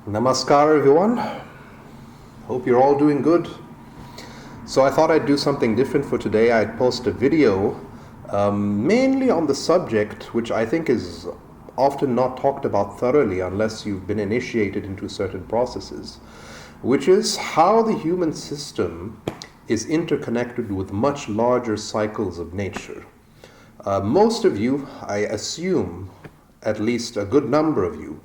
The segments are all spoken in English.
Namaskar everyone. Hope you're all doing good. So I thought I'd do something different for today. I'd post a video mainly on the subject which I think is often not talked about thoroughly unless you've been initiated into certain processes, which is how the human system is interconnected with much larger cycles of nature. Most of you, I assume, at least a good number of you,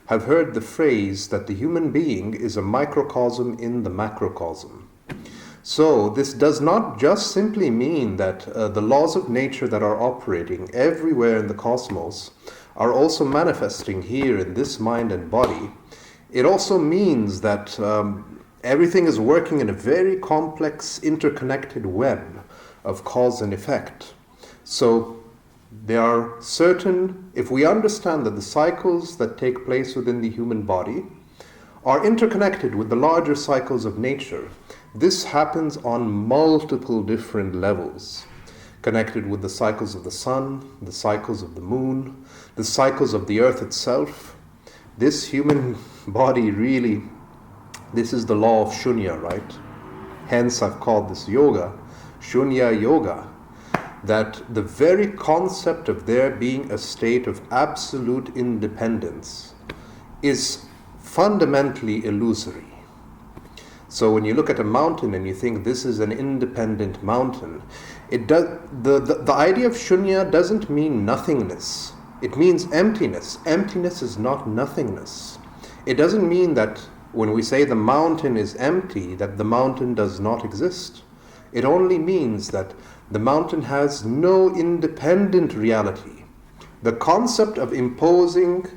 have heard the phrase that the human being is a microcosm in the macrocosm. So this does not just simply mean that the laws of nature that are operating everywhere in the cosmos are also manifesting here in this mind and body. It also means that everything is working in a very complex, interconnected web of cause and effect. So there are certain, if we understand that the cycles that take place within the human body are interconnected with the larger cycles of nature, this happens on multiple different levels, connected with the cycles of the sun, the cycles of the moon, the cycles of the earth itself. This human body really, this is the law of Shunya, right? Hence I've called this yoga, Shunya Yoga. That the very concept of there being a state of absolute independence is fundamentally illusory. So when you look at a mountain and you think this is an independent mountain, the idea of shunya doesn't mean nothingness. It means emptiness. Emptiness is not nothingness. It doesn't mean that when we say the mountain is empty, that the mountain does not exist. It only means that the mountain has no independent reality. The concept of imposing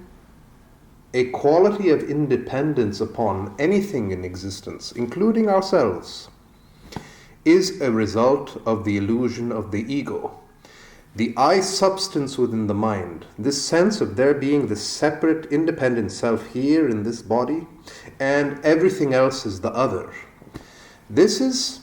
a quality of independence upon anything in existence, including ourselves, is a result of the illusion of the ego. The I substance within the mind, this sense of there being the separate, independent self here in this body, and everything else is the other. This is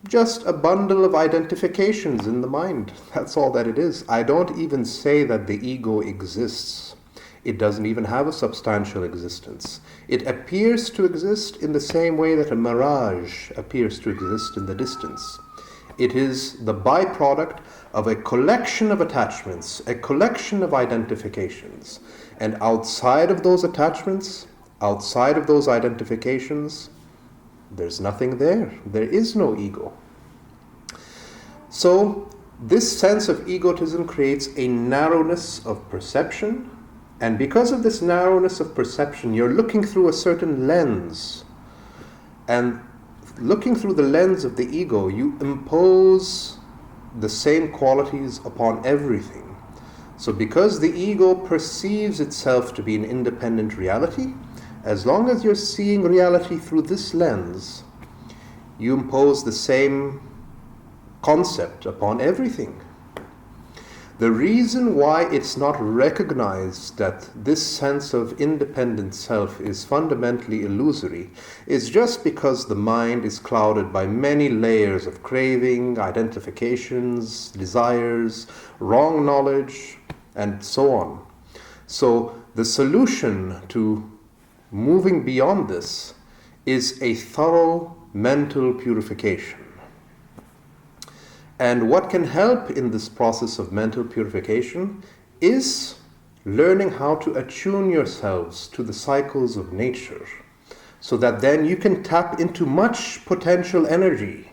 just a bundle of identifications in the mind. That's all that it is. I don't even say that the ego exists. It doesn't even have a substantial existence. It appears to exist in the same way that a mirage appears to exist in the distance. It is the byproduct of a collection of attachments, a collection of identifications. And outside of those attachments, outside of those identifications, there's nothing there. There is no ego. So this sense of egotism creates a narrowness of perception. And because of this narrowness of perception, you're looking through a certain lens. And looking through the lens of the ego, you impose the same qualities upon everything. So because the ego perceives itself to be an independent reality, as long as you're seeing reality through this lens, you impose the same concept upon everything. The reason why it's not recognized that this sense of independent self is fundamentally illusory is just because the mind is clouded by many layers of craving, identifications, desires, wrong knowledge, and so on. So the solution to moving beyond this is a thorough mental purification. And what can help in this process of mental purification is learning how to attune yourselves to the cycles of nature, so that then you can tap into much potential energy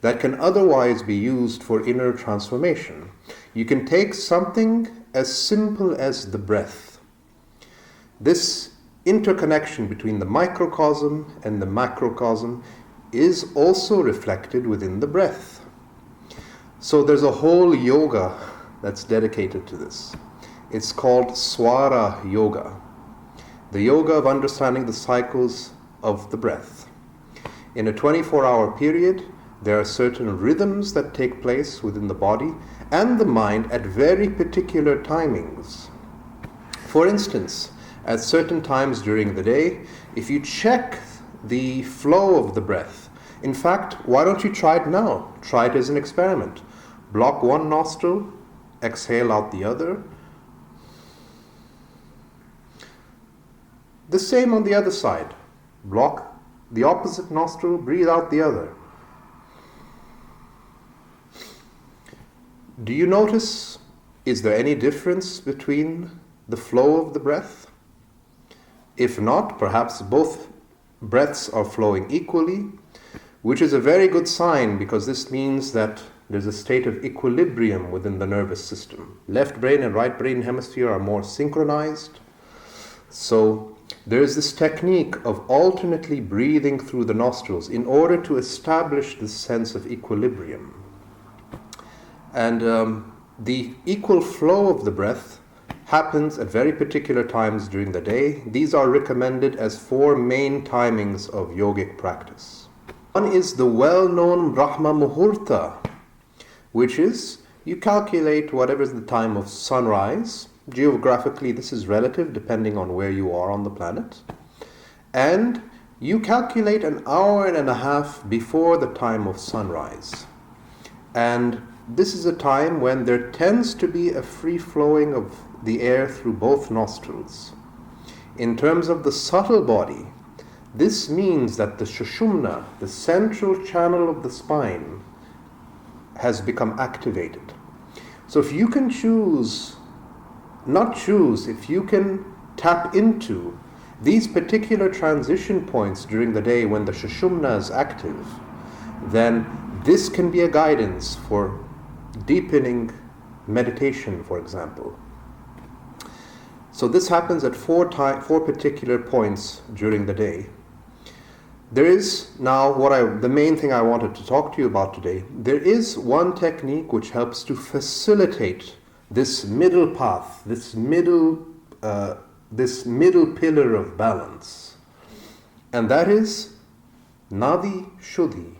that can otherwise be used for inner transformation. You can take something as simple as the breath. This interconnection between the microcosm and the macrocosm is also reflected within the breath. So there's a whole yoga that's dedicated to this. It's called Swara Yoga, the yoga of understanding the cycles of the breath. In a 24-hour period, there are certain rhythms that take place within the body and the mind at very particular timings. For instance, at certain times during the day, if you check the flow of the breath, in fact, why don't you try it now? Try it as an experiment. Block one nostril, exhale out the other. The same on the other side. Block the opposite nostril, breathe out the other. Do you notice, is there any difference between the flow of the breath? If not, perhaps both breaths are flowing equally, which is a very good sign, because this means that there's a state of equilibrium within the nervous system. Left brain and right brain hemisphere are more synchronized. So there is this technique of alternately breathing through the nostrils in order to establish this sense of equilibrium. And the equal flow of the breath happens at very particular times during the day. These are recommended as 4 main timings of yogic practice. One is the well-known Brahma Muhurta, which is, you calculate whatever is the time of sunrise. Geographically, this is relative depending on where you are on the planet. And you calculate an hour and a half before the time of sunrise. And this is a time when there tends to be a free flowing of the air through both nostrils. In terms of the subtle body, this means that the Sushumna, the central channel of the spine, has become activated. So if you can if you can tap into these particular transition points during the day when the Sushumna is active, then this can be a guidance for deepening meditation, for example. So this happens at 4 particular points during the day. There is now the main thing I wanted to talk to you about today. There is one technique which helps to facilitate this middle path, this middle pillar of balance, and that is Nadi Shuddhi,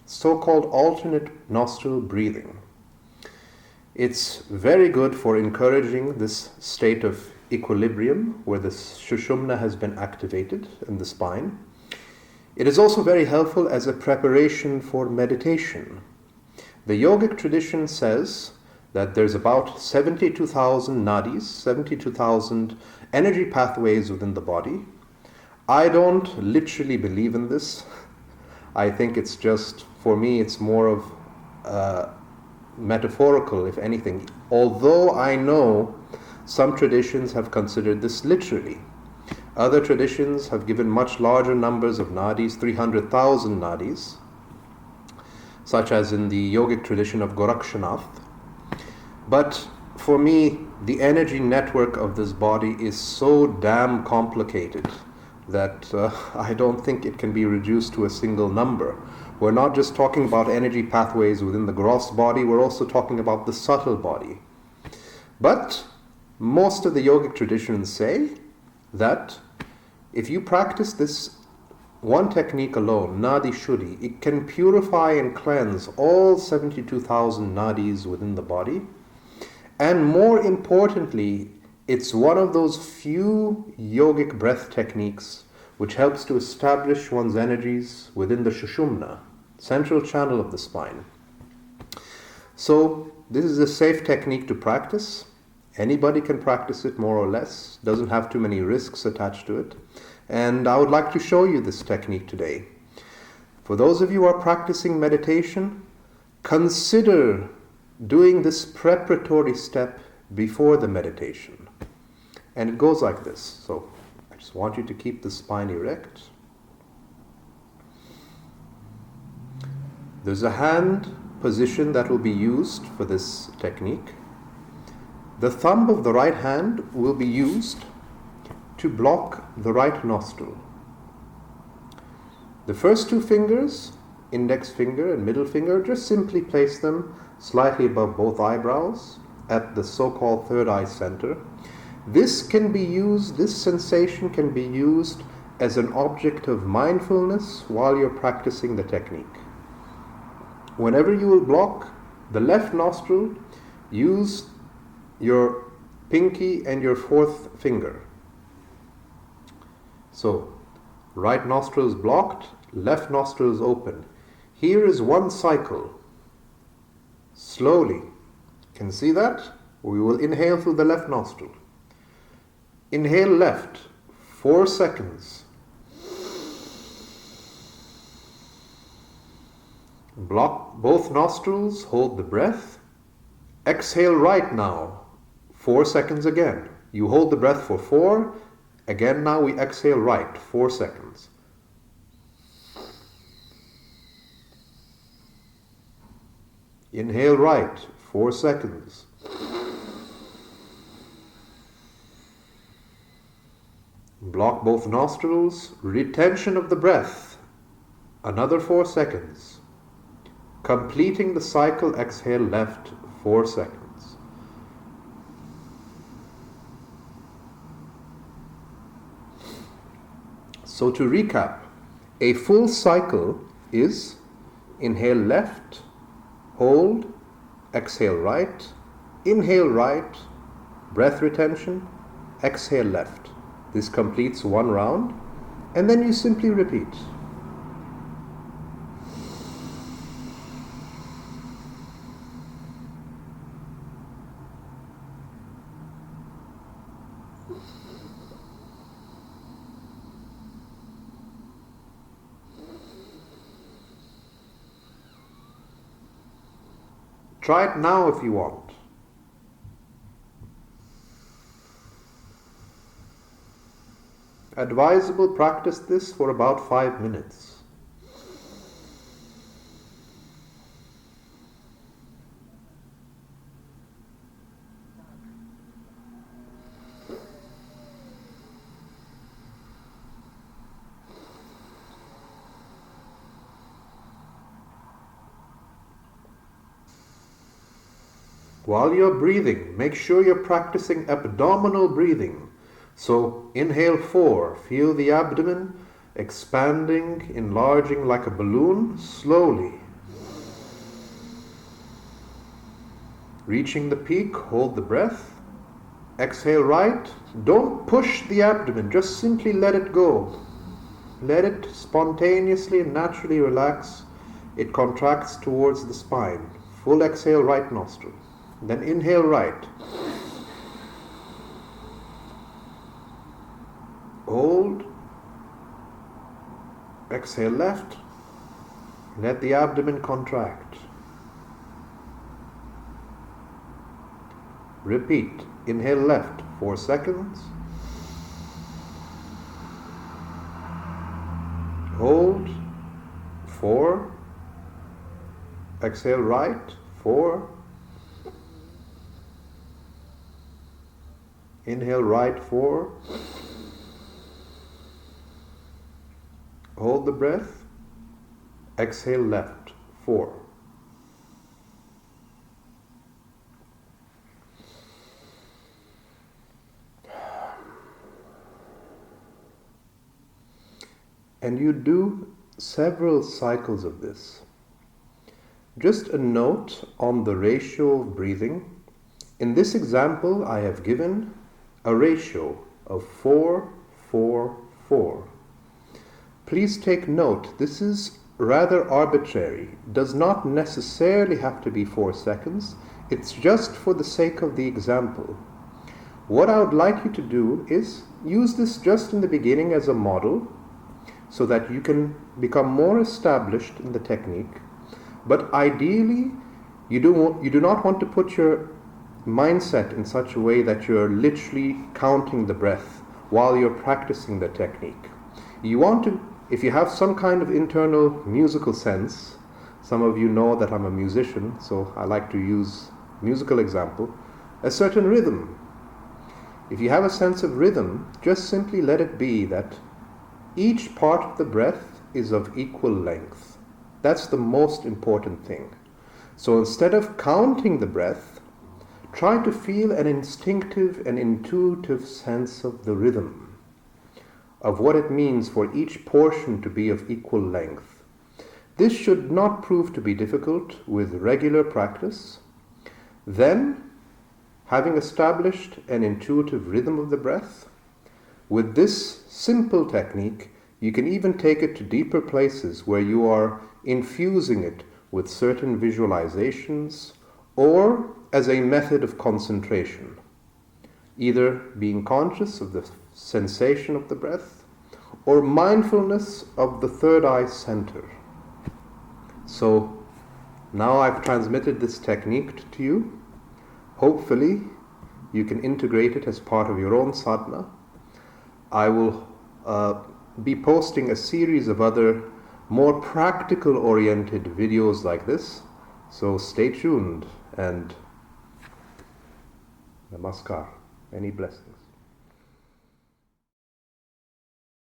so-called alternate nostril breathing. It's very good for encouraging this state of equilibrium where the Sushumna has been activated in the spine. It is also very helpful as a preparation for meditation. The yogic tradition says that there's about 72,000 nadis, 72,000 energy pathways within the body. I don't literally believe in this. I think it's just, for me, it's more of metaphorical, if anything. Although I know some traditions have considered this literally. Other traditions have given much larger numbers of nadis, 300,000 nadis, such as in the yogic tradition of Gorakshanath. But for me, the energy network of this body is so damn complicated that I don't think it can be reduced to a single number. We're not just talking about energy pathways within the gross body, we're also talking about the subtle body. But most of the yogic traditions say that if you practice this one technique alone, Nadi Shuddhi, it can purify and cleanse all 72,000 nadis within the body. And more importantly, it's one of those few yogic breath techniques which helps to establish one's energies within the Sushumna, central channel of the spine. So this is a safe technique to practice. Anybody can practice it more or less, doesn't have too many risks attached to it. And I would like to show you this technique today. For those of you who are practicing meditation, consider doing this preparatory step before the meditation. And it goes like this. So I just want you to keep the spine erect. There's a hand position that will be used for this technique. The thumb of the right hand will be used to block the right nostril. The first 2 fingers, index finger and middle finger, just simply place them slightly above both eyebrows at the so-called third eye center. This sensation can be used as an object of mindfulness while you're practicing the technique. Whenever you will block the left nostril, use your pinky and your 4th finger. So, right nostril is blocked, left nostril is open. Here is 1 cycle. Slowly. Can you see that? We will inhale through the left nostril. Inhale left. 4 seconds. Block both nostrils, hold the breath. Exhale right now, 4 seconds again. You hold the breath for 4. Again now we exhale right, 4 seconds. Inhale right, 4 seconds. Block both nostrils, retention of the breath, another 4 seconds. Completing the cycle, exhale left, 4 seconds. So to recap, a full cycle is inhale left, hold, exhale right, inhale right, breath retention, exhale left. This completes one round, and then you simply repeat. Try it now if you want. Advisable, practice this for about 5 minutes. While you're breathing, make sure you're practicing abdominal breathing. So inhale 4, feel the abdomen expanding, enlarging like a balloon, slowly. Reaching the peak, hold the breath. Exhale right, don't push the abdomen, just simply let it go. Let it spontaneously and naturally relax. It contracts towards the spine. Full exhale, right nostril. Then inhale right. Hold. Exhale left. Let the abdomen contract. Repeat. Inhale left, 4 seconds. Hold. 4. Exhale right, 4. Inhale right, 4. Hold the breath. Exhale left, 4. And you do several cycles of this. Just a note on the ratio of breathing. In this example, I have given a ratio of 4, 4, 4. Please take note, this is rather arbitrary. It does not necessarily have to be 4 seconds. It's just for the sake of the example. What I would like you to do is use this just in the beginning as a model so that you can become more established in the technique. But ideally, you do not want to put your mindset in such a way that you're literally counting the breath while you're practicing the technique. You want to, if you have some kind of internal musical sense, some of you know that I'm a musician, so I like to use musical example, a certain rhythm. If you have a sense of rhythm, just simply let it be that each part of the breath is of equal length. That's the most important thing. So instead of counting the breath, try to feel an instinctive and intuitive sense of the rhythm, of what it means for each portion to be of equal length. This should not prove to be difficult with regular practice. Then, having established an intuitive rhythm of the breath, with this simple technique, you can even take it to deeper places where you are infusing it with certain visualizations or as a method of concentration, either being conscious of the sensation of the breath, or mindfulness of the third eye center. So now I've transmitted this technique to you. Hopefully you can integrate it as part of your own sadhana. I will be posting a series of other more practical oriented videos like this. So stay tuned and namaskar. Many blessings.